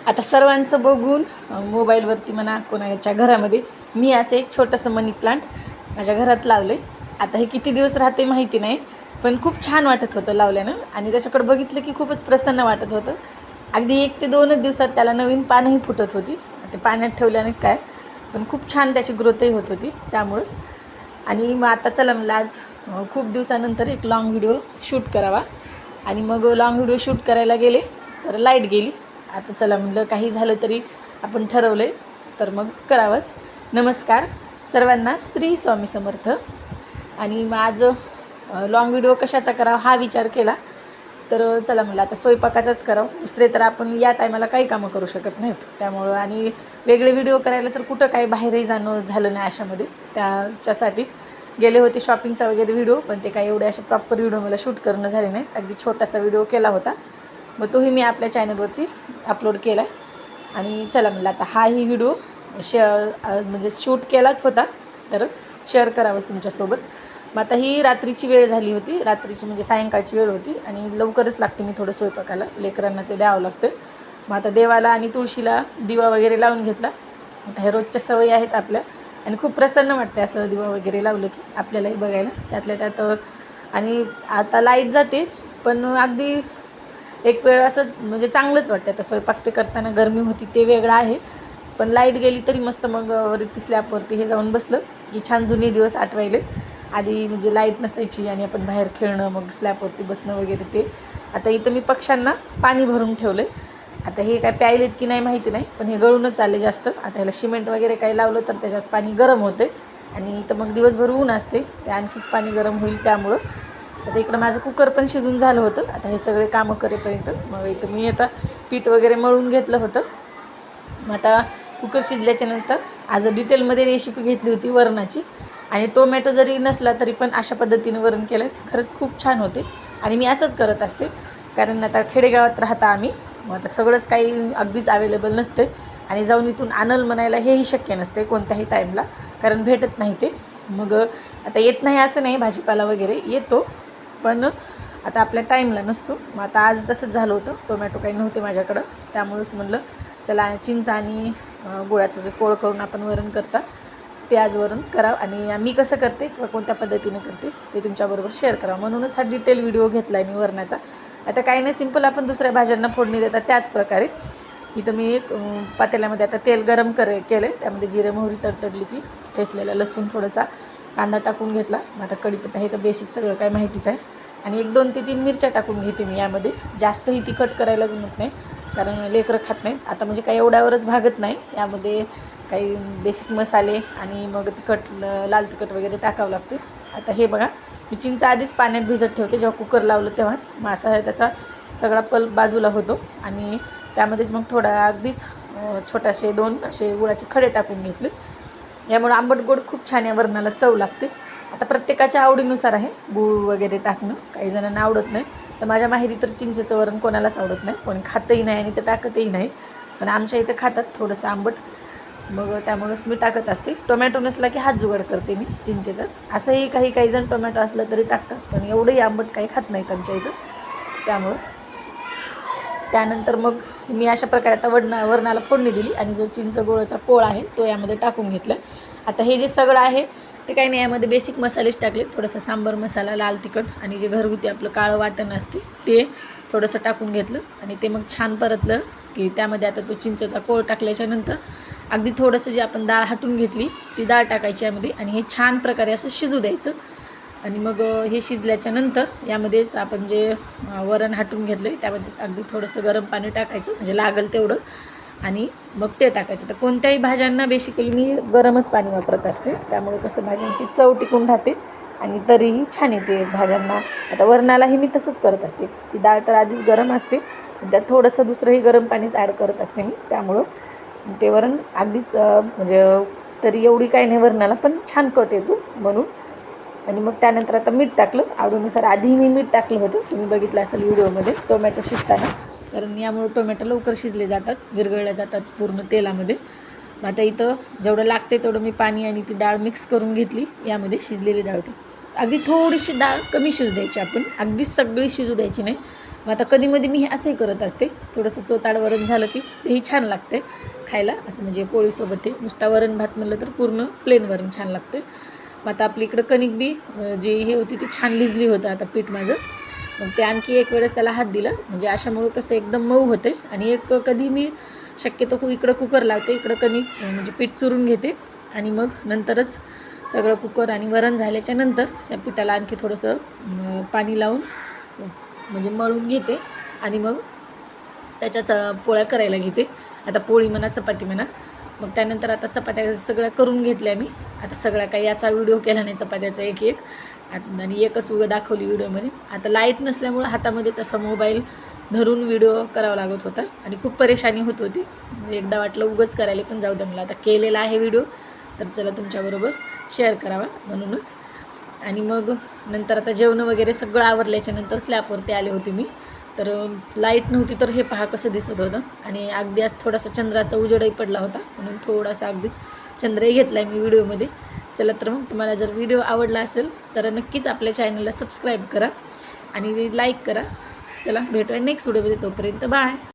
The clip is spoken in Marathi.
आता सर्वांचं बघून मोबाईलवरती म्हणा कोणाच्या घरामध्ये मी असं एक छोटंसं मनी प्लांट माझ्या घरात लावलं आहे. आता हे किती दिवस राहते माहिती नाही, पण खूप छान वाटत होतं लावल्यानं आणि त्याच्याकडे बघितलं की खूपच प्रसन्न वाटत होतं. अगदी 1 ते 2च दिवसात त्याला नवीन पानंही फुटत होती. ते पाण्यात ठेवल्याने काय, पण खूप छान त्याची ग्रोथही होत होती त्यामुळंच. आणि मग आता चला म्हणलं आज खूप दिवसानंतर एक लाँग व्हिडिओ शूट करावा आणि मग लाँग व्हिडिओ शूट करायला गेले तर लाईट गेली. आता चला म्हणलं काही झालं तरी आपण ठरवलं आहे तर मग करावंच. नमस्कार सर्वांना, श्री स्वामी समर्थ. आणि मग आज लाँग व्हिडिओ कशाचा करावा हा विचार केला तर चला म्हणलं आता स्वयंपाकाचाच करावं. दुसरे तर आपण या टायमाला काही कामं करू शकत नाहीत त्यामुळं, आणि वेगळे व्हिडिओ करायला तर कुठं काही बाहेरही जाणं झालं नाही अशामध्ये. त्याच्यासाठीच गेले होते शॉपिंगचा वगैरे व्हिडिओ, पण ते काही एवढे असे प्रॉपर व्हिडिओ मला शूट करणं झाले नाहीत. अगदी छोटासा व्हिडिओ केला होता, मग तोही मी आपल्या चॅनलवरती अपलोड केला आहे. आणि चला म्हणलं आता हाही व्हिडिओ म्हणजे शूट केलाच होता तर शेअर करावंच तुमच्यासोबत. मग आता ही रात्रीची वेळ झाली होती, रात्रीची म्हणजे सायंकाळची वेळ होती आणि लवकरच लागते मी थोडं स्वयंपाकाला, लेकरांना ते द्यावं लागतं. मग आता देवाला आणि तुळशीला दिवा वगैरे लावून घेतला. आता हे रोजच्या सवयी आहेत आपल्या आणि खूप प्रसन्न वाटते असं दिवा वगैरे लावलं की आपल्यालाही बघायला त्यातल्या त्यात. आणि आता लाईट जाते पण अगदी एक वेळ असं म्हणजे चांगलंच वाटतं. आता स्वयंपाक ते करताना गरमी होती ते वेगळं आहे, पण लाईट गेली तरी मस्त मग वरती स्लॅपवरती हे जाऊन बसलं की छान जुने दिवस आठवायले. आधी म्हणजे लाईट नसायची आणि आपण बाहेर खेळणं, मग स्लॅपवरती बसणं वगैरे ते. आता इथं मी पक्ष्यांना पाणी भरून ठेवलं आहे. आता हे काय प्यायलेत की नाही माहिती नाही, पण हे गळूनच चालले जास्त. आता ह्याला सिमेंट वगैरे काही लावलं तर त्याच्यात पाणी गरम होते आणि इथं मग दिवसभर ऊन असते, ते आणखीच पाणी गरम होईल त्यामुळं. आता इकडं माझं कुकर पण शिजून झालं होतं. आता हे सगळे कामं करेपर्यंत मग इथं मी आता पीठ वगैरे मळून घेतलं होतं. मग आता कुकर शिजल्याच्यानंतर आज डिटेलमध्ये रेसिपी घेतली होती वरणाची. आणि टोमॅटो जरी नसला तरी पण अशा पद्धतीने वरण केल्यास खरंच खूप छान होते आणि मी असंच करत असते. कारण आता खेडेगावात राहता आम्ही, मग आता सगळंच काही अगदीच अवेलेबल नसते आणि जाऊन इथून आणल म्हणायला हेही शक्य नसते कोणत्याही टाईमला, कारण भेटत नाही ते. मग आता येत नाही असं नाही, भाजीपाला वगैरे येतो पण आता आपल्या टाईमला नसतो. मग आता आज तसंच झालं होतं, टोमॅटो काही नव्हते माझ्याकडं त्यामुळंच म्हणलं चला चिंच आणि गुळाचं जे कोळ करून आपण वरण करता ते आज वरण करावं. आणि मी कसं करते किंवा कोणत्या पद्धतीने करते ते तुमच्याबरोबर शेअर करावं म्हणूनच हा डिटेल व्हिडिओ घेतला आहे मी वरणाचा. आता काही नाही, सिंपल आपण दुसऱ्या भाज्यांना फोडणी देतात त्याच प्रकारे इथं मी एक पातेल्यामध्ये आता तेल गरम केलं आहे. त्यामध्ये जिरे मोहरी तडतडली की ठेचलेला लसूण, थोडासा कांदा टाकून घेतला. मग आता कढीपत्ता हे तर बेसिक सगळं काय माहितीच आहे. आणि 1, 2 ते 3 मिरच्या टाकून घेते मी यामध्ये. जास्तही तिखट करायला जमत नाही कारण लेकरं खात नाहीत. आता म्हणजे काही एवढ्यावरच भागत नाही, यामध्ये काही बेसिक मसाले आणि मग तिखट, लाल तिखट वगैरे टाकावं लागते. आता हे बघा, मी चिंच आधीच पाण्यात भिजत ठेवते जेव्हा कुकर लावलं तेव्हाच. मग असा त्याचा सगळा पल्प बाजूला होतो आणि त्यामध्येच मग थोडा अगदीच छोटासे 2 असे गुळाचे खडे टाकून घेतले. यामुळे आंबट गोड खूप छान या वरणाला चव लागते. आता प्रत्येकाच्या आवडीनुसार आहे गूळ वगैरे टाकणं, काही जणांना आवडत नाही. तर माझ्या माहेरी तर चिंचेचं वरण कोणालाच आवडत नाही, कोणी खातही नाही आणि ते टाकतही नाही. पण आमच्या इथं खातात थोडंसं आंबट, मग त्यामुळंच मी टाकत असते. टोमॅटो नसला की हाच जुगाड करते मी चिंचेचाच. असंही काही जण टोमॅटो असलं तरी टाकतात, पण एवढंही आंबट काही खात नाहीत आमच्या इथं त्यामुळं. त्यानंतर मग मी अशा प्रकारे आता वरणाला फोडणी दिली आणि जो चिंच गोळाचा कोळ आहे तो यामध्ये टाकून घेतला. आता हे जे सगळं आहे ते काही नाही, यामध्ये बेसिक मसालेच टाकले. थोडासा सांबार मसाला, लाल तिखट आणि जे घरगुती आपलं काळं वाटण असते ते थोडंसं टाकून घेतलं आणि ते मग छान परतलं की त्यामध्ये आता तो चिंचेचा कोळ टाकल्याच्यानंतर अगदी थोडंसं जे आपण डाळ हटून घेतली ती डाळ टाकायची यामध्ये आणि हे छान प्रकारे असं शिजू द्यायचं. आणि मग हे शिजल्याच्यानंतर यामध्येच आपण जे वरण हटून घेतलं आहे त्यामध्ये अगदी थोडंसं गरम पाणी टाकायचं, म्हणजे लागेल तेवढं, आणि मग ते टाकायचं. तर कोणत्याही भाज्यांना बेसिकली मी गरमच पाणी वापरत असते, त्यामुळे कसं भाज्यांची चव टिकून राहते आणि तरीही छान येते भाज्यांना. आता वरणालाही मी तसंच करत असते, ती डाळ तर आधीच गरम असते, त्यात थोडंसं दुसरंही गरम पाणीच ॲड करत असते मी, त्यामुळं ते वरण अगदीच म्हणजे तरी एवढी काही नाही वरणाला, पण छान कट येतो म्हणून. आणि मग त्यानंतर आता मीठ टाकलं आवडीनुसार. आधी मी मीठ टाकलं होतं, तुम्ही बघितलं असेल व्हिडिओमध्ये टोमॅटो शिजताना, कारण यामुळे टोमॅटो लवकर शिजले जातात, विरघळल्या जातात पूर्ण तेलामध्ये. मग आता इथं जेवढं लागते तेवढं मी पाणी आणि ती डाळ मिक्स करून घेतली यामध्ये, शिजलेली डाळ होती. अगदी थोडीशी डाळ कमी शिजू द्यायची आपण, अगदीच सगळी शिजू द्यायची नाही. मग आता कधीमध्ये मी हे असंही करत असते, थोडंसं चोताड वरण झालं की तेही छान लागते खायला, असं म्हणजे पोळीसोबत ते नुसता वरण भात म्हणलं तर पूर्ण प्लेन वरण छान लागते. मग आता आपली इकडं कणिक बी जी हे होती ती छान भिजली होतं आता पीठ माझं. मग ते आणखी एक वेळेस त्याला हात दिला, म्हणजे अशामुळं कसं एकदम मऊ होते. आणि एक कधी मी शक्यतो इकडं कुकर लावते, इकडं कणिक म्हणजे पीठ चुरून घेते आणि मग नंतरच सगळं कुकर आणि वरण झाल्याच्या नंतर या पिठाला आणखी थोडंसं पाणी लावून म्हणजे मळून घेते आणि मग त्याच्याच पोळ्या करायला घेते. आता पोळी म्हणा चपाती म्हणा. मग त्यानंतर आता चपात्या सगळ्या करून घेतल्या मी. आता सगळ्या काही याचा व्हिडिओ केला नाही चपात्याचा एक एक आणि एकच दाखवली व्हिडिओमध्ये. आता लाईट नसल्यामुळं हातामध्येच असा मोबाईल धरून व्हिडिओ करावा लागत होता आणि खूप परेशानी होत होती. एकदा वाटलं उगंच करायला, पण जाऊ दे मला आता केलेला आहे व्हिडिओ तर चला तुमच्याबरोबर शेअर करावा म्हणूनच. आणि मग नंतर आता जेवण वगैरे सगळं आवरल्याच्या नंतर स्लॅबवरती आले होते मी. तर लाईट नव्हती तर हे पहा कसं दिसत होतं. आणि अगदी आज थोडासा चंद्राचा उजेडही पडला होता, म्हणून थोडासा अगदीच चंद्रही घेतला आहे मी व्हिडिओमध्ये. चला तर मग तुम्हाला जर व्हिडिओ आवडला असेल तर नक्कीच आपल्या चॅनलला सबस्क्राईब करा आणि लाईक करा. चला भेटूया नेक्स्ट व्हिडिओमध्ये, तोपर्यंत बाय.